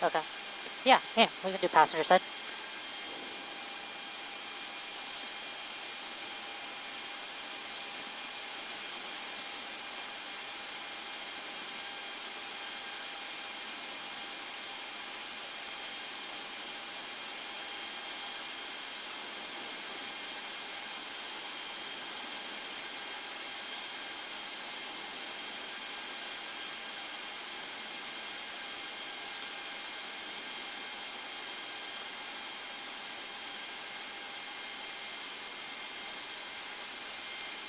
Okay. Yeah, we can do passenger side.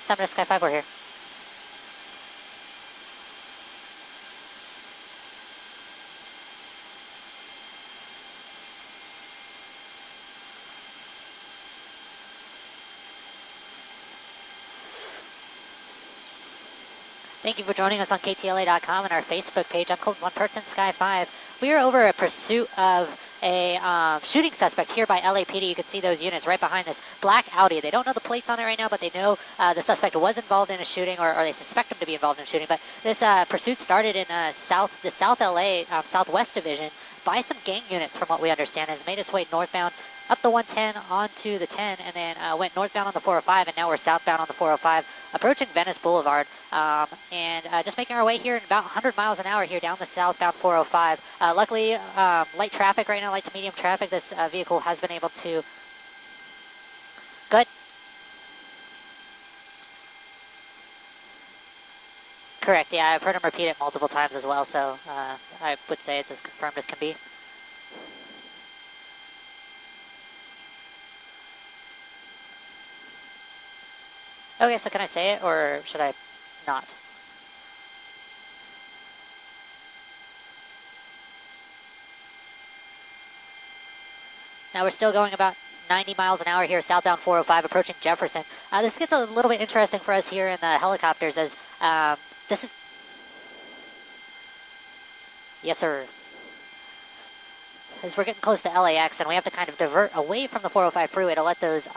Sumner Sky 5, we're here. Thank you for joining us on KTLA.com and our Facebook page. I'm Colt 1 Person, Sky 5. We are over a pursuit of a shooting suspect here by LAPD. You can see those units right behind this black Audi. They don't know the plates on it right now, but they know the suspect was involved in a shooting, or they suspect him to be involved in a shooting. But this pursuit started in the South LA, Southwest Division by some gang units, from what we understand, has made its way northbound up the 110 onto the 10, and then went northbound on the 405, and now we're southbound on the 405, approaching Venice Boulevard, and just making our way here at about 100 miles an hour here down the southbound 405. Luckily, light traffic right now, light to medium traffic. This vehicle has been able to... Good. Correct, yeah, I've heard him repeat it multiple times as well, so I would say it's as confirmed as can be. Okay, so can I say it, or should I not? Now we're still going about 90 miles an hour here, southbound 405, approaching Jefferson. This gets a little bit interesting for us here in the helicopters, as this is... Yes, sir. As we're getting close to LAX, and we have to kind of divert away from the 405 freeway to let those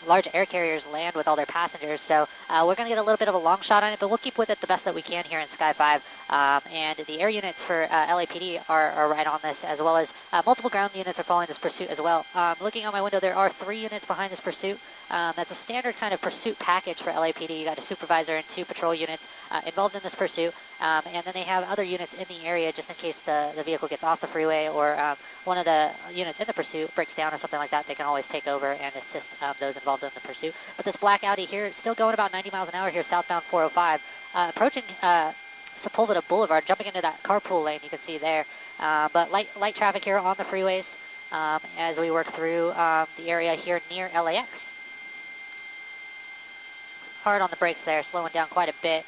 large air carriers land with all their passengers. So we're going to get a little bit of a long shot on it, but we'll keep with it the best that we can here in Sky 5. And the air units for LAPD are right on this, as well as multiple ground units are following this pursuit as well. Looking out my window, there are 3 units behind this pursuit. That's a standard kind of pursuit package for LAPD. You got a supervisor and 2 patrol units involved in this pursuit. And then they have other units in the area just in case the vehicle gets off the freeway, or one of the units in the pursuit breaks down or something like that. They can always take over and assist those involved in the pursuit. But this black Audi here is still going about 90 miles an hour here, southbound 405, approaching Sepulveda Boulevard, jumping into that carpool lane you can see there. But light traffic here on the freeways as we work through the area here near LAX. Hard on the brakes there, slowing down quite a bit.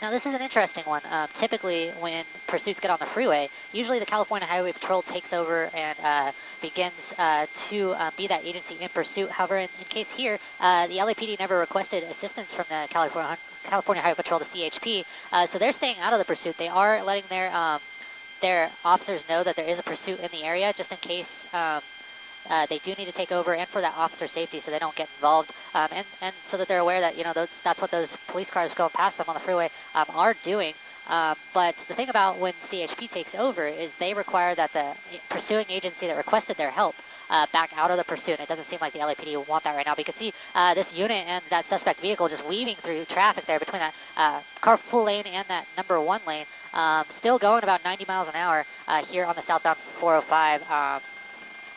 Now this is an interesting one. Typically when pursuits get on the freeway, usually the California Highway Patrol takes over and begins to be that agency in pursuit. However, in case here, the LAPD never requested assistance from the California Highway Patrol, the CHP, so they're staying out of the pursuit. They are letting their officers know that there is a pursuit in the area, just in case they do need to take over, and for that officer safety, so they don't get involved, and so that they're aware that, you know, that's what those police cars going past them on the freeway are doing. But the thing about when CHP takes over is they require that the pursuing agency that requested their help back out of the pursuit. And it doesn't seem like the LAPD will want that right now. But you can see this unit and that suspect vehicle just weaving through traffic there between that carpool lane and that number 1 lane. Still going about 90 miles an hour here on the southbound 405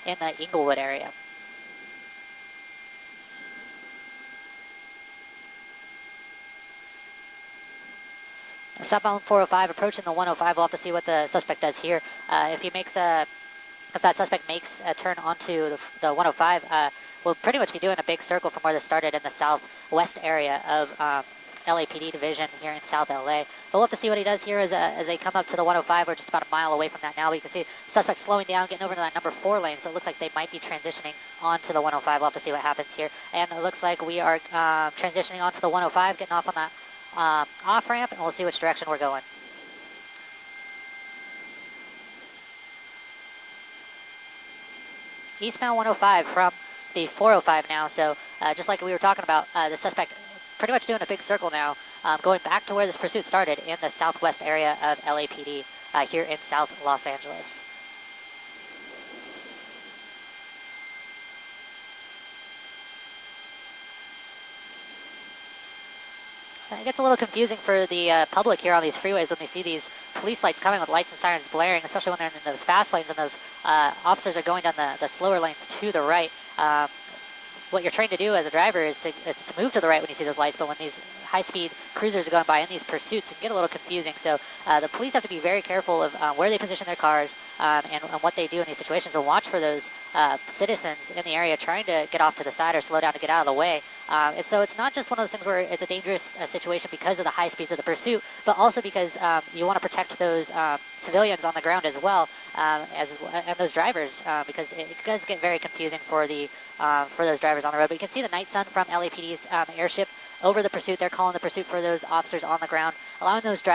in the Inglewood area. Southbound 405 approaching the 105. We'll have to see what the suspect does here. If that suspect makes a turn onto the 105, we'll pretty much be doing a big circle from where this started in the southwest area of LAPD division here in South LA. But we'll have to see what he does here as they come up to the 105. We're just about a mile away from that now. But you can see the suspect slowing down, getting over to that number 4 lane. So it looks like they might be transitioning onto the 105. We'll have to see what happens here. And it looks like we are transitioning onto the 105, getting off on that off ramp, and we'll see which direction we're going. eastbound 105 from the 405 now. So just like we were talking about, the suspect pretty much doing a big circle now, going back to where this pursuit started in the southwest area of LAPD here in South Los Angeles. It gets a little confusing for the public here on these freeways when they see these police lights coming with lights and sirens blaring, especially when they're in those fast lanes and those officers are going down the slower lanes to the right. What you're trained to do as a driver is to move to the right when you see those lights, but when these high-speed cruisers are going by in these pursuits, it can get a little confusing. So the police have to be very careful of where they position their cars and what they do in these situations, and watch for those citizens in the area trying to get off to the side or slow down to get out of the way. And so it's not just one of those things where it's a dangerous situation because of the high speeds of the pursuit, but also because you want to protect those civilians on the ground as well, and those drivers, because it does get very confusing for those drivers on the road. But you can see the night sun from LAPD's airship over the pursuit. They're calling the pursuit for those officers on the ground, allowing those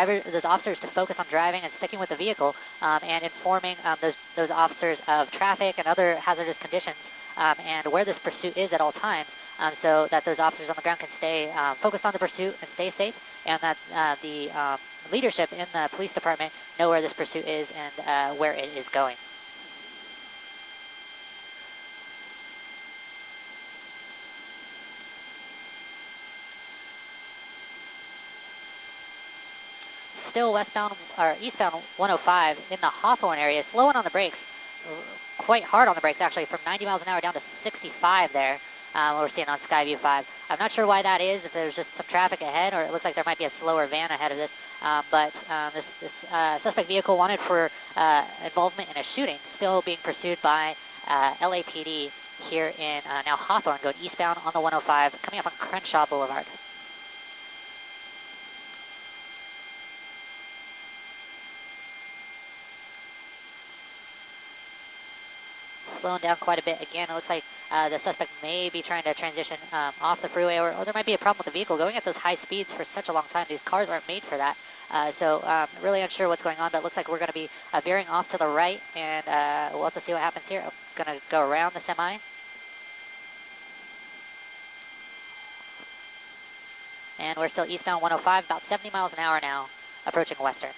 officers to focus on driving and sticking with the vehicle, and informing those officers of traffic and other hazardous conditions, and where this pursuit is at all times, so that those officers on the ground can stay focused on the pursuit and stay safe, and that the leadership in the police department know where this pursuit is and where it is going. Still westbound or eastbound 105 in the Hawthorne area, slowing on the brakes, quite hard on the brakes actually, from 90 miles an hour down to 65 there. What we're seeing on Skyview 5. I'm not sure why that is, if there's just some traffic ahead, or it looks like there might be a slower van ahead of this. But this suspect vehicle wanted for involvement in a shooting, still being pursued by LAPD here in now Hawthorne, going eastbound on the 105, coming up on Crenshaw Boulevard. Slowing down quite a bit. Again, it looks like the suspect may be trying to transition off the freeway, or there might be a problem with the vehicle going at those high speeds for such a long time. These cars aren't made for that. So really unsure what's going on, but it looks like we're going to be veering off to the right, and we'll have to see what happens here. I'm going to go around the semi. And we're still eastbound 105, about 70 miles an hour now, approaching Western.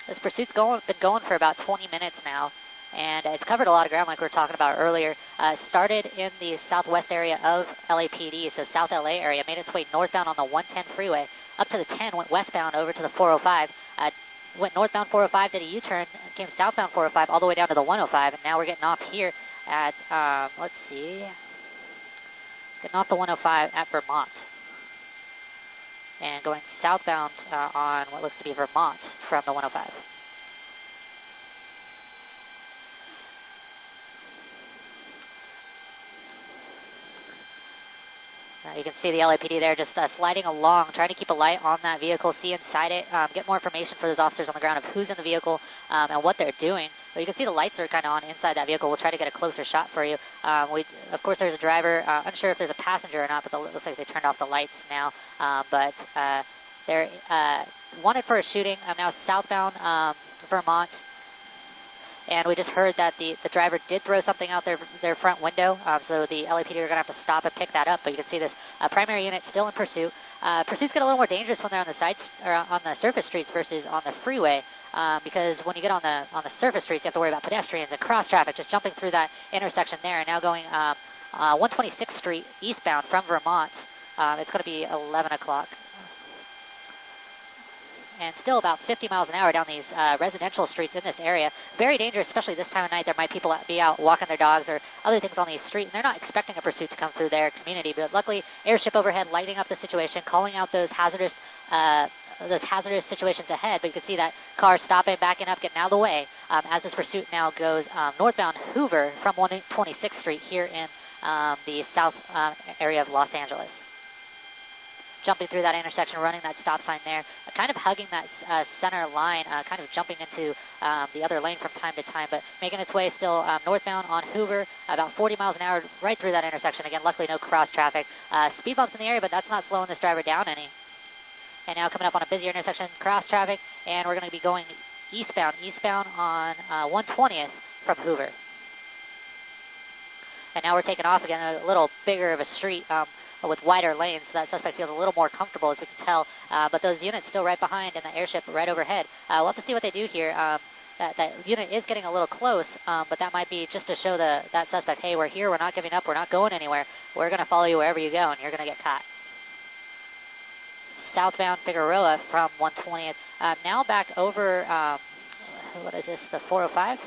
This pursuit's been going for about 20 minutes now, and it's covered a lot of ground like we were talking about earlier. Started in the southwest area of LAPD, so South LA area, made its way northbound on the 110 freeway, up to the 10, went westbound over to the 405, went northbound 405, did a U-turn, came southbound 405 all the way down to the 105, and now we're getting off here at, let's see, getting off the 105 at Vermont, and going southbound on what looks to be Vermont from the 105. You can see the LAPD there just sliding along, trying to keep a light on that vehicle, see inside it, get more information for those officers on the ground of who's in the vehicle and what they're doing. But you can see the lights are kind of on inside that vehicle. We'll try to get a closer shot for you. Of course, there's a driver. Unsure if there's a passenger or not, but it looks like they turned off the lights now. But they're wanted for a shooting. Now southbound Vermont. And we just heard that the driver did throw something out their front window, so the LAPD are going to have to stop and pick that up. But you can see this primary unit still in pursuit. Pursuits get a little more dangerous when they're on the sides or on the surface streets versus on the freeway, because when you get on the surface streets, you have to worry about pedestrians and cross traffic just jumping through that intersection there. And now going 126th Street eastbound from Vermont, it's going to be 11 o'clock. And still about 50 miles an hour down these residential streets in this area. Very dangerous, especially this time of night. There might people be out walking their dogs or other things on the street, and they're not expecting a pursuit to come through their community. But luckily, airship overhead lighting up the situation, calling out those hazardous situations ahead. But you can see that car stopping, backing up, getting out of the way as this pursuit now goes northbound Hoover from 126th Street here in the south area of Los Angeles. Jumping through that intersection, running that stop sign there, kind of hugging that center line, kind of jumping into the other lane from time to time, but making its way still northbound on Hoover, about 40 miles an hour right through that intersection. Again, luckily no cross traffic. Speed bumps in the area, but that's not slowing this driver down any. And now coming up on a busier intersection, cross traffic, and we're going to be going eastbound on 120th from Hoover. And now we're taking off again, a little bigger of a street with wider lanes, so that suspect feels a little more comfortable, as we can tell. But those units still right behind, and the airship right overhead. We'll have to see what they do here. That unit is getting a little close, but that might be just to show that suspect, hey, we're here, we're not giving up, we're not going anywhere. We're going to follow you wherever you go, and you're going to get caught. Southbound Figueroa from 120th. Now back over, what is this, the 405?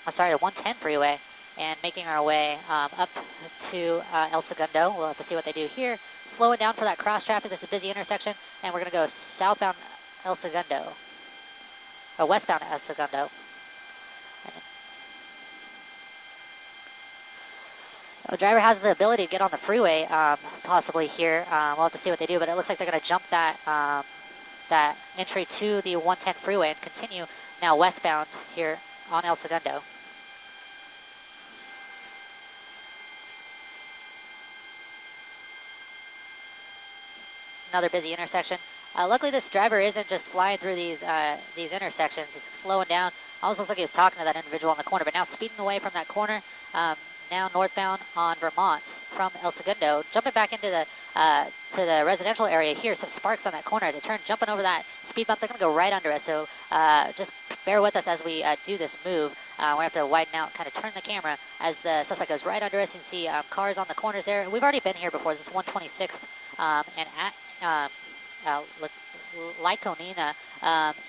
The 110 freeway, and making our way up to El Segundo. We'll have to see what they do here. Slow it down for that cross traffic. This is a busy intersection, and we're going to go southbound El Segundo, or westbound El Segundo. The driver has the ability to get on the freeway, possibly here. We'll have to see what they do, but it looks like they're going to jump that that entry to the 110 freeway and continue now westbound here on El Segundo. Another busy intersection. Luckily, this driver isn't just flying through these intersections. He's slowing down. Almost looks like he was talking to that individual in the corner, but now speeding away from that corner. Now northbound on Vermont from El Segundo, jumping back into the to the residential area here. Some sparks on that corner as they turn, jumping over that speed bump. They're going to go right under us, so just bear with us as we do this move. We have to widen out, kind of turn the camera as the suspect goes right under us. You can see cars on the corners there. We've already been here before. This is 126th and at Lyconina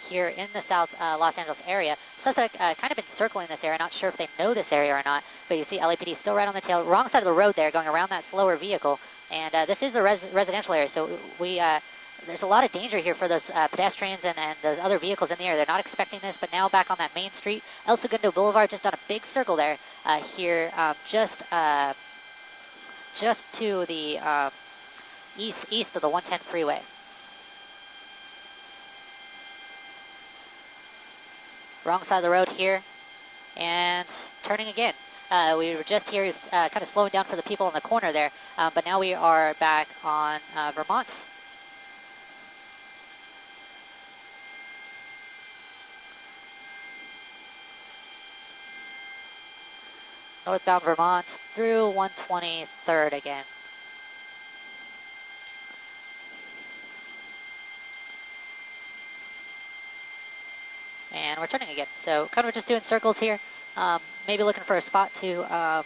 here in the South Los Angeles area. Suspect kind of been circling this area. Not sure if they know this area or not, but you see LAPD still right on the tail. Wrong side of the road there, going around that slower vehicle. And this is the residential area, so there's a lot of danger here for those pedestrians and those other vehicles in the area. They're not expecting this, but now back on that main street, El Segundo Boulevard, just on a big circle there here, just to the east of the 110 freeway. Wrong side of the road here, and turning again. We were just here, kind of slowing down for the people in the corner there, but now we are back on Vermont. Northbound Vermont through 123rd again. And we're turning again. So kind of just doing circles here. Maybe looking for a spot to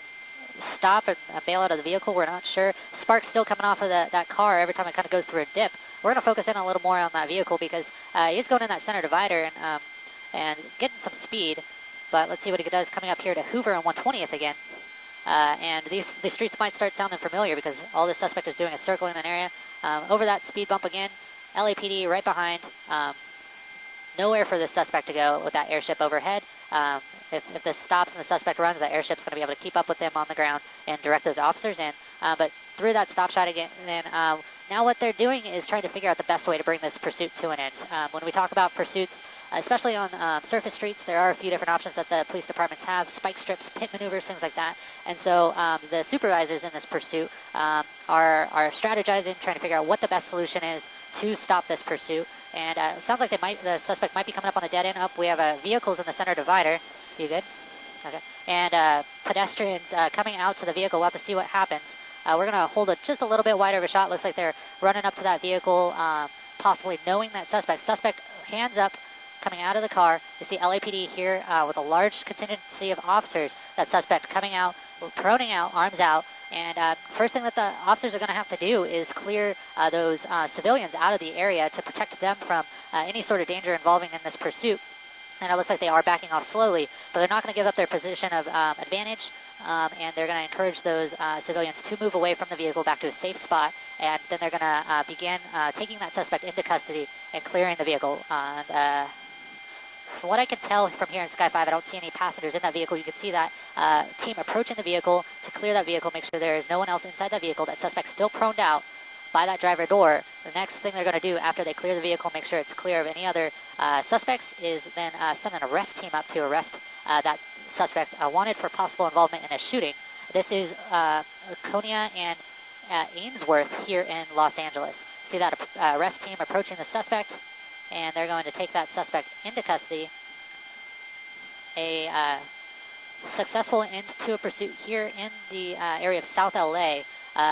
stop and bail out of the vehicle. We're not sure. Sparks still coming off of that car every time it kind of goes through a dip. We're going to focus in a little more on that vehicle because he's going in that center divider and getting some speed. But let's see what he does coming up here to Hoover on 120th again. And these streets might start sounding familiar because all this suspect is doing is circling an area. Over that speed bump again. LAPD right behind. Nowhere for the suspect to go with that airship overhead. If this stops and the suspect runs, that airship's going to be able to keep up with them on the ground and direct those officers in. But through that stop shot again, then now what they're doing is trying to figure out the best way to bring this pursuit to an end. When we talk about pursuits, especially on surface streets, there are a few different options that the police departments have: spike strips, pit maneuvers, things like that. And so the supervisors in this pursuit are strategizing, trying to figure out what the best solution is to stop this pursuit. And it sounds like the suspect might be coming up on a dead end. We have vehicles in the center divider. You good? Okay. And pedestrians coming out to the vehicle. We'll have to see what happens. We're going to hold just a little bit wider of a shot. Looks like they're running up to that vehicle, possibly knowing that suspect. Suspect, hands up, coming out of the car. You see LAPD here with a large contingency of officers. That suspect coming out, proning out, arms out. And first thing that the officers are going to have to do is clear those civilians out of the area to protect them from any sort of danger involving in this pursuit. And it looks like they are backing off slowly, but they're not going to give up their position of advantage, and they're going to encourage those civilians to move away from the vehicle back to a safe spot, and then they're going to begin taking that suspect into custody and clearing the vehicle. From what I can tell from here in Sky 5, I don't see any passengers in that vehicle. You can see that team approaching the vehicle to clear that vehicle, make sure there is no one else inside that vehicle. That suspect's still proned out by that driver door. The next thing they're going to do after they clear the vehicle, make sure it's clear of any other suspects, is then send an arrest team up to arrest that suspect wanted for possible involvement in a shooting. This is Konya and Ainsworth here in Los Angeles. See that arrest team approaching the suspect. and they're going to take that suspect into custody. A successful end to a pursuit here in the area of South LA.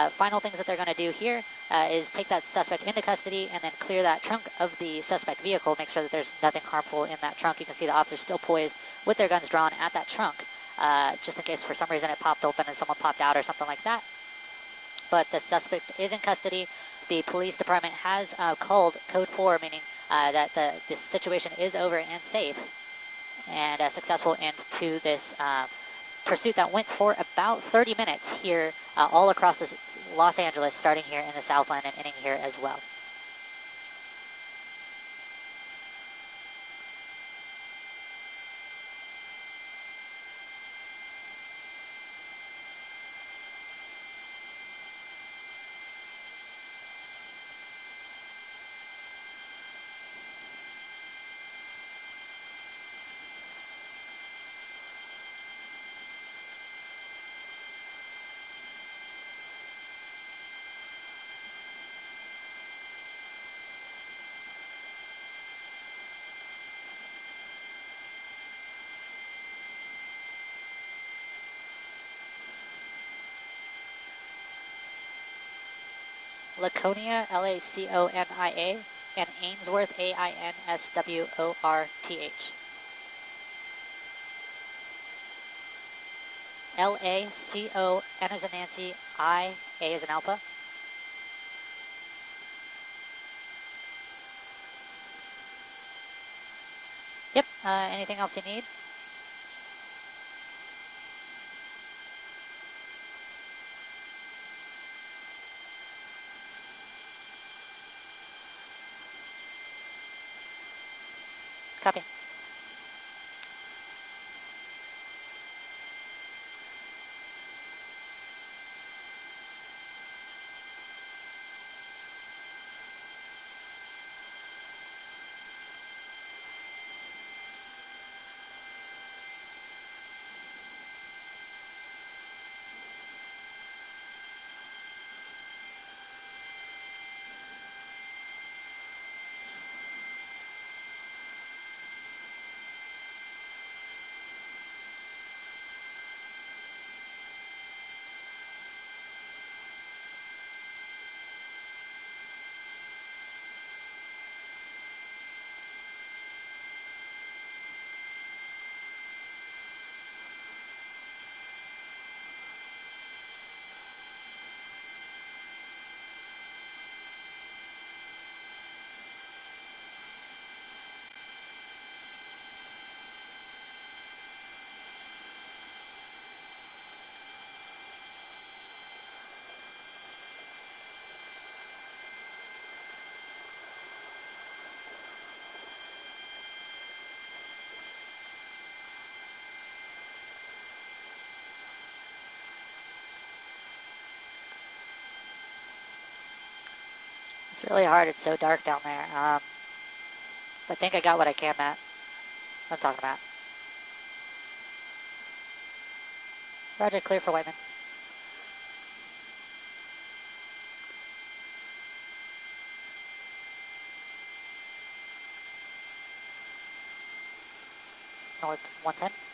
Final things that they're going to do here is take that suspect into custody and then clear that trunk of the suspect vehicle, make sure that there's nothing harmful in that trunk. You can see the officers still poised with their guns drawn at that trunk, just in case for some reason it popped open and someone popped out or something like that. But the suspect is in custody. The police department has called Code 4, meaning that this situation is over and safe, and a successful end to this pursuit that went for about 30 minutes here all across Los Angeles, starting here in the Southland and ending here as well. Laconia, Laconia, and Ainsworth, Ainsworth. LACON as in Nancy, A as in Alpha. Yep, anything else you need? Copy. It's really hard. It's so dark down there. I think I got what I can, Matt. I'm talking about. Roger, clear for Whiteman. North 110.